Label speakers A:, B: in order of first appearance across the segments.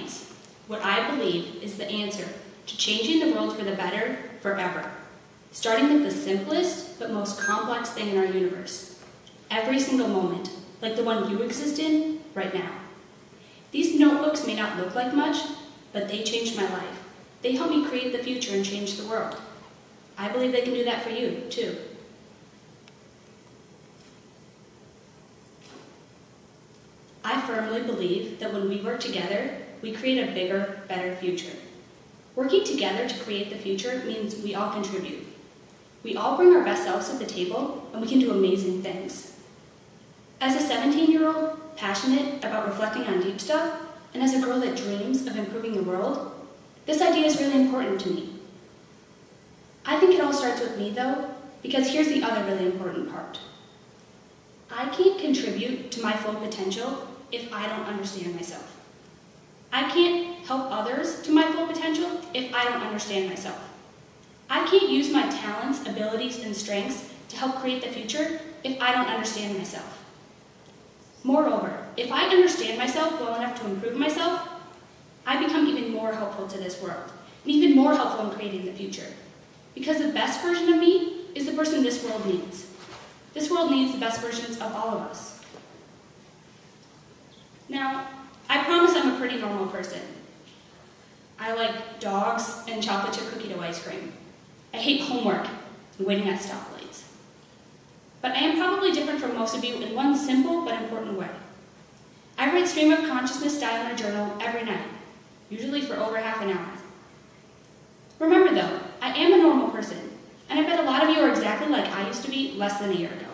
A: hands what I believe is the answer to changing the world for the better forever, starting with the simplest but most complex thing in our universe, every single moment, like the one you exist in right now. These notebooks may not look like much, but they changed my life. They helped me create the future and change the world. I believe they can do that for you, too. I firmly believe that when we work together, we create a bigger, better future. Working together to create the future means we all contribute. We all bring our best selves to the table, and we can do amazing things. As a 17-year-old, passionate about reflecting on deep stuff, and as a girl that dreams of improving the world, this idea is really important to me. I think it all starts with me, though, because here's the other really important part. I can't contribute to my full potential if I don't understand myself. I can't help others to my full potential if I don't understand myself. I can't use my talents, abilities, and strengths to help create the future if I don't understand myself. Moreover, if I understand myself well enough to improve myself, I become even more helpful to this world, and even more helpful in creating the future. Because the best version of me is the person this world needs. This world needs the best versions of all of us. Now, I promise I'm a pretty normal person. I like dogs and chocolate chip cookie dough ice cream. I hate homework and waiting at stoplights. But I am probably different from most of you in one simple but important way. I write stream of consciousness style in a journal every night, usually for over half an hour. Remember though, I am a normal person, and I bet a lot of you are exactly like I used to be less than a year ago.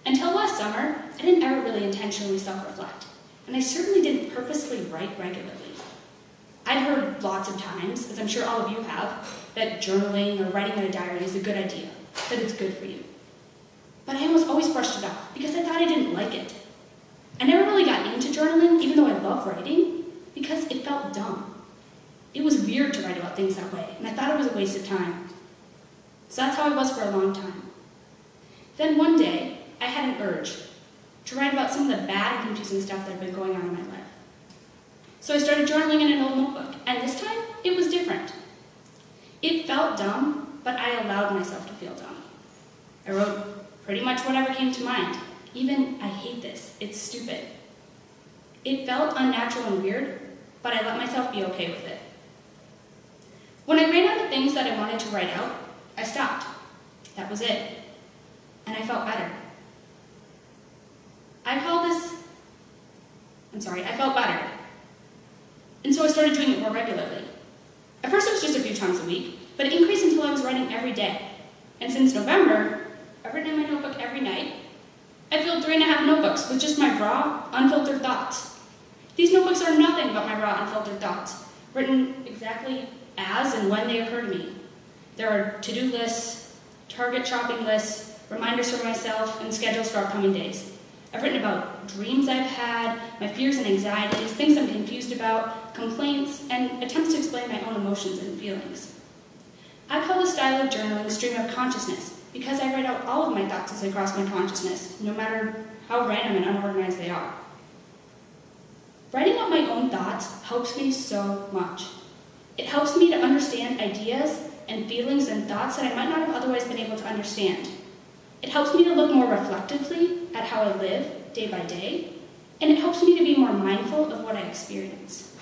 A: Until last summer, I didn't ever really intentionally self-reflect, and I certainly didn't purposely write regularly. I'd heard lots of times, as I'm sure all of you have, that journaling or writing in a diary is a good idea, that it's good for you. But I almost always brushed it off because I thought I didn't like it. I never really got into journaling, even though I love writing, because it felt dumb. It was weird to write about things that way, and I thought it was a waste of time. So that's how I was for a long time. Then one day, I had an urge to write about some of the bad and confusing stuff that had been going on in my life. So I started journaling in an old notebook, and this time, it was different. It felt dumb, but I allowed myself to feel dumb. I wrote pretty much whatever came to mind. Even, I hate this, it's stupid. It felt unnatural and weird, but I let myself be okay with it. When I ran out of things that I wanted to write out, I stopped. That was it. And I felt better. I felt better. And so I started doing it more regularly. At first it was just a few times a week, but it increased until I was writing every day. And since November, I've written in my notebook every night. I filled 3.5 notebooks with just my raw, unfiltered thoughts. These notebooks are nothing but my raw, unfiltered thoughts, written exactly as and when they occur to me. There are to-do lists, Target shopping lists, reminders for myself, and schedules for upcoming days. I've written about dreams I've had, my fears and anxieties, things I'm confused about, complaints, and attempts to explain my own emotions and feelings. I call this style of journaling stream of consciousness because I write out all of my thoughts as they cross my consciousness, no matter how random and unorganized they are. Writing out my own thoughts helps me so much. It helps me to understand ideas and feelings and thoughts that I might not have otherwise been able to understand. It helps me to look more reflectively at how I live day by day, and it helps me to be more mindful of what I experience.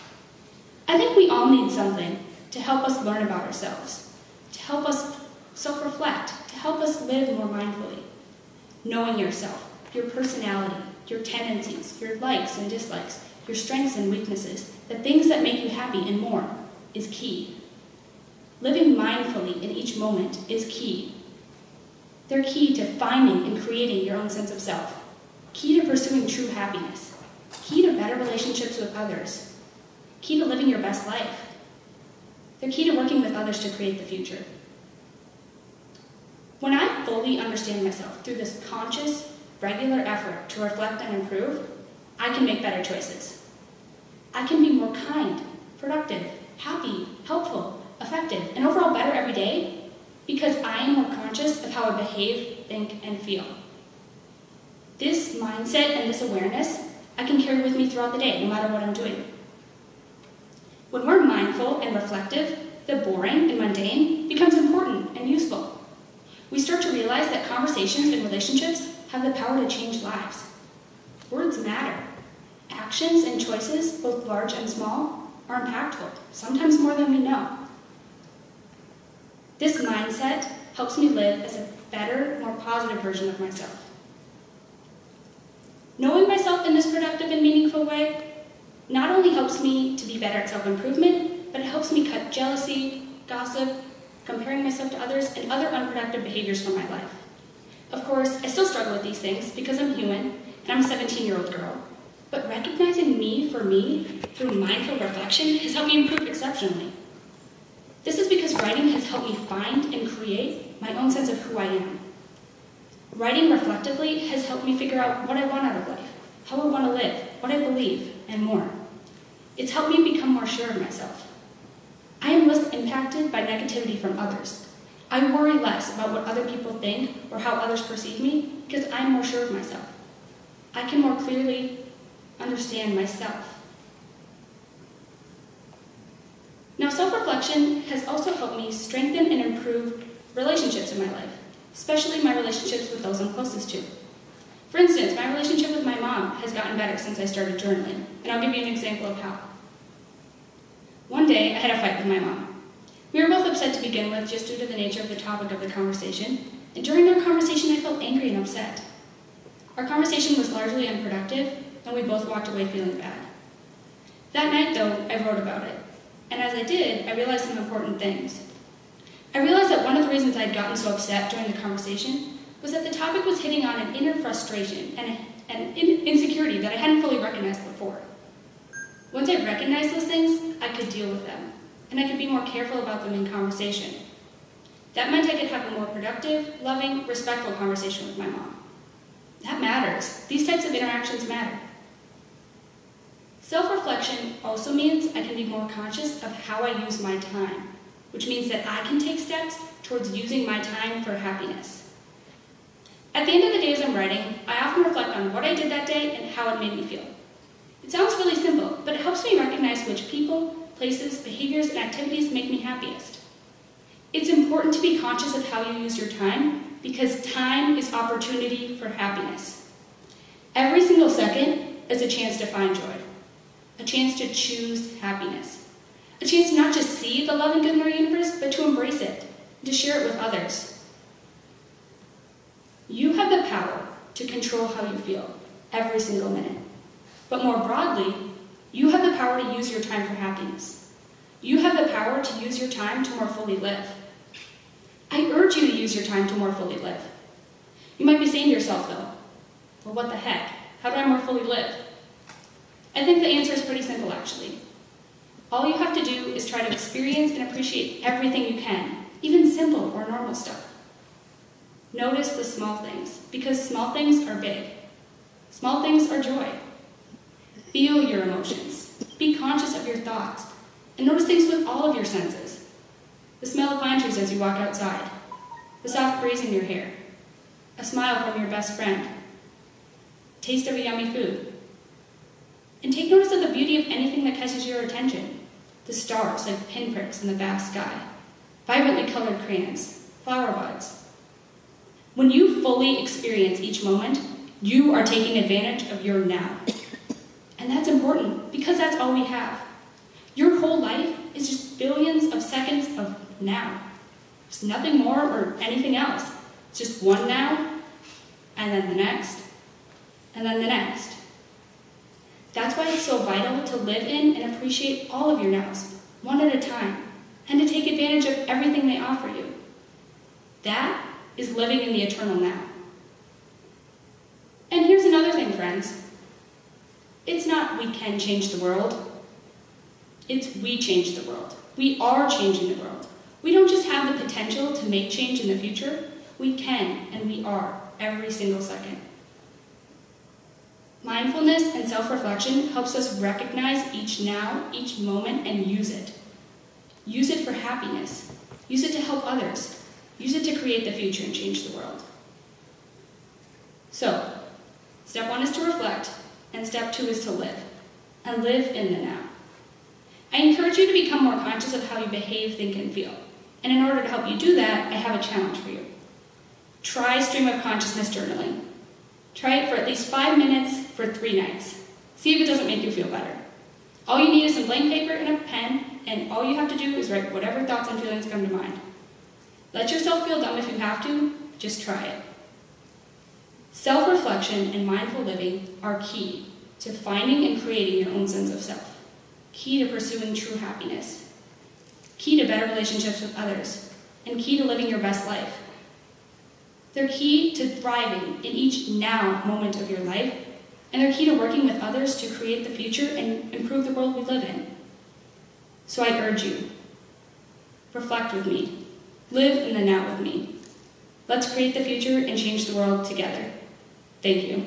A: I think we all need something to help us learn about ourselves, to help us self-reflect, to help us live more mindfully. Knowing yourself, your personality, your tendencies, your likes and dislikes, your strengths and weaknesses, the things that make you happy and more, is key. Living mindfully in each moment is key. They're key to finding and creating your own sense of self, key to pursuing true happiness, key to better relationships with others, key to living your best life. They're key to working with others to create the future. When I fully understand myself through this conscious, regular effort to reflect and improve, I can make better choices. I can be more kind, productive, happy, helpful, effective, and overall better every day because I am more conscious of how I behave, think, and feel. This mindset and this awareness I can carry with me throughout the day, no matter what I'm doing. mindful and reflective, the boring and mundane becomes important and useful. We start to realize that conversations and relationships have the power to change lives. Words matter. Actions and choices, both large and small, are impactful, sometimes more than we know. This mindset helps me live as a better, more positive version of myself. Knowing myself in this productive and meaningful way not only helps me to be better at self-improvement, but it helps me cut jealousy, gossip, comparing myself to others, and other unproductive behaviors from my life. Of course, I still struggle with these things because I'm human, and I'm a 17-year-old girl. But recognizing me for me through mindful reflection has helped me improve exceptionally. This is because writing has helped me find and create my own sense of who I am. Writing reflectively has helped me figure out what I want out of life, how I want to live, what I believe, and more. It's helped me become more sure of myself. I am less impacted by negativity from others. I worry less about what other people think or how others perceive me because I'm more sure of myself. I can more clearly understand myself. Now, self-reflection has also helped me strengthen and improve relationships in my life, especially my relationships with those I'm closest to. For instance, my relationship with my mom has gotten better since I started journaling, and I'll give you an example of how. One day, I had a fight with my mom. We were both upset to begin with just due to the nature of the topic of the conversation, and during our conversation, I felt angry and upset. Our conversation was largely unproductive, and we both walked away feeling bad. That night, though, I wrote about it, and as I did, I realized some important things. I realized that one of the reasons I'd gotten so upset during the conversation was that the topic was hitting on an inner frustration and an insecurity that I hadn't fully recognized before. Once I recognized those things, I could deal with them, and I could be more careful about them in conversation. That meant I could have a more productive, loving, respectful conversation with my mom. That matters. These types of interactions matter. Self-reflection also means I can be more conscious of how I use my time, which means that I can take steps towards using my time for happiness. At the end of the day as I'm writing, I often reflect on what I did that day and how it made me feel. It sounds really simple, but it helps me recognize which people, places, behaviors, and activities make me happiest. It's important to be conscious of how you use your time because time is opportunity for happiness. Every single second is a chance to find joy, a chance to choose happiness, a chance to not just see the love and good in our universe, but to embrace it, and to share it with others. You have the power to control how you feel every single minute. But more broadly, you have the power to use your time for happiness. You have the power to use your time to more fully live. I urge you to use your time to more fully live. You might be saying to yourself, though, well, what the heck? How do I more fully live? I think the answer is pretty simple, actually. All you have to do is try to experience and appreciate everything you can, even simple or normal stuff. Notice the small things, because small things are big. Small things are joy. Feel your emotions. Be conscious of your thoughts. And notice things with all of your senses. The smell of pine trees as you walk outside. The soft breeze in your hair. A smile from your best friend. Taste of a yummy food. And take notice of the beauty of anything that catches your attention. The stars like pinpricks in the vast sky. Vibrantly colored crayons. Flower buds. When you fully experience each moment, you are taking advantage of your now. And that's important because that's all we have. Your whole life is just billions of seconds of now. There's nothing more or anything else. It's just one now, and then the next, and then the next. That's why it's so vital to live in and appreciate all of your nows, one at a time, and to take advantage of everything they offer you. That is living in the eternal now. And here's another thing, friends. It's not we can change the world. It's we change the world. We are changing the world. We don't just have the potential to make change in the future. We can, and we are, every single second. Mindfulness and self-reflection helps us recognize each now, each moment, and use it. Use it for happiness. Use it to help others. Use it to create the future and change the world. So, step 1 is to reflect, and step 2 is to live. And live in the now. I encourage you to become more conscious of how you behave, think, and feel. And in order to help you do that, I have a challenge for you. Try stream of consciousness journaling. Try it for at least 5 minutes for 3 nights. See if it doesn't make you feel better. All you need is some blank paper and a pen, and all you have to do is write whatever thoughts and feelings come to mind. Let yourself feel dumb if you have to, just try it. Self-reflection and mindful living are key to finding and creating your own sense of self, key to pursuing true happiness, key to better relationships with others, and key to living your best life. They're key to thriving in each now moment of your life, and they're key to working with others to create the future and improve the world we live in. So I urge you, reflect with me, live in the now with me. Let's create the future and change the world together. Thank you.